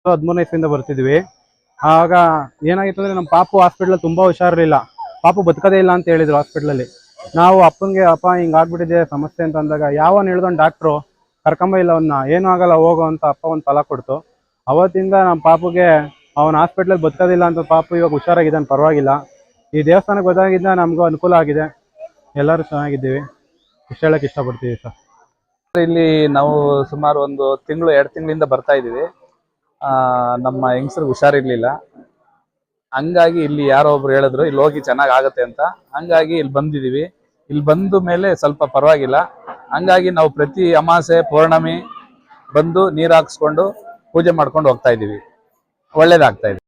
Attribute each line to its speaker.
Speaker 1: 13ನೇ ಇಸ್ವಿಯಿಂದ ಬರ್ತಿದ್ವಿ. ಆಗ ಏನಾಗಿತ್ತು ಅಂದ್ರೆ ನಮ್ಮ ಪಾಪು ಹಾಸ್ಪಿಟ್ಲಲ್ಲಿ ತುಂಬಾ ಹುಷಾರಿರಲಿಲ್ಲ. ಪಾಪು ಬದುಕದೇ ಇಲ್ಲ ಅಂತ ಹೇಳಿದ್ರು ಹಾಸ್ಪಿಟ್ಲಲ್ಲಿ. ನಾವು ಅಪ್ಪಂಗೆ ಅಪ್ಪ ಹಿಂಗಾಗ್ಬಿಟ್ಟಿದೆ ಸಮಸ್ಯೆ ಅಂತ ಅಂದಾಗ ಯಾವನ್ ಹೇಳ್ದೊಂದು ಡಾಕ್ಟ್ರು ಕರ್ಕೊಂಬ ಇಲ್ಲ ಅವನ್ನ, ಏನೂ ಆಗಲ್ಲ ಹೋಗು ಅಂತ ಅಪ್ಪ ಒಂದು ಫಲ ಕೊಡ್ತು. ಅವತ್ತಿಂದ ನಮ್ಮ ಪಾಪುಗೆ ಅವನ ಹಾಸ್ಪಿಟ್ಲಲ್ಲಿ ಬದುಕೋದಿಲ್ಲ ಅಂತ ಪಾಪು ಇವಾಗ ಹುಷಾರಾಗಿದ್ದಾನೆ, ಪರವಾಗಿಲ್ಲ. ಈ ದೇವಸ್ಥಾನಕ್ಕೆ ಬಂದಾಗಿಂದ ನಮಗೂ ಅನುಕೂಲ ಆಗಿದೆ, ಎಲ್ಲರೂ ಚೆನ್ನಾಗಿದ್ದೀವಿ. ಇಷ್ಟು ಹೇಳಕ್ಕೆ ಇಷ್ಟಪಡ್ತೀವಿ ಸರ್.
Speaker 2: ಇಲ್ಲಿ ನಾವು ಸುಮಾರು ಒಂದು ತಿಂಗಳು 2 ತಿಂಗಳಿಂದ ಬರ್ತಾ ಇದ್ದೀವಿ. ನಮ್ಮ ಹೆಂಗಸರಿಗೆ ಹುಷಾರಿರ್ಲಿಲ್ಲ, ಹಂಗಾಗಿ ಇಲ್ಲಿ ಯಾರೋ ಒಬ್ರು ಹೇಳಿದ್ರು ಇಲ್ಲಿ ಹೋಗಿ ಚೆನ್ನಾಗ್ ಆಗತ್ತೆ ಅಂತ. ಹಂಗಾಗಿ ಇಲ್ಲಿ ಬಂದಿದೀವಿ. ಇಲ್ಲಿ ಬಂದ ಮೇಲೆ ಸ್ವಲ್ಪ ಪರವಾಗಿಲ್ಲ. ಹಂಗಾಗಿ ನಾವು ಪ್ರತಿ ಅಮಾಸೆ ಪೌರ್ಣಮಿ ಬಂದು ನೀರು ಹಾಕ್ಸ್ಕೊಂಡು ಪೂಜೆ ಮಾಡ್ಕೊಂಡು ಹೋಗ್ತಾ ಇದೀವಿ. ಒಳ್ಳೇದಾಗ್ತಾ ಇದೆ.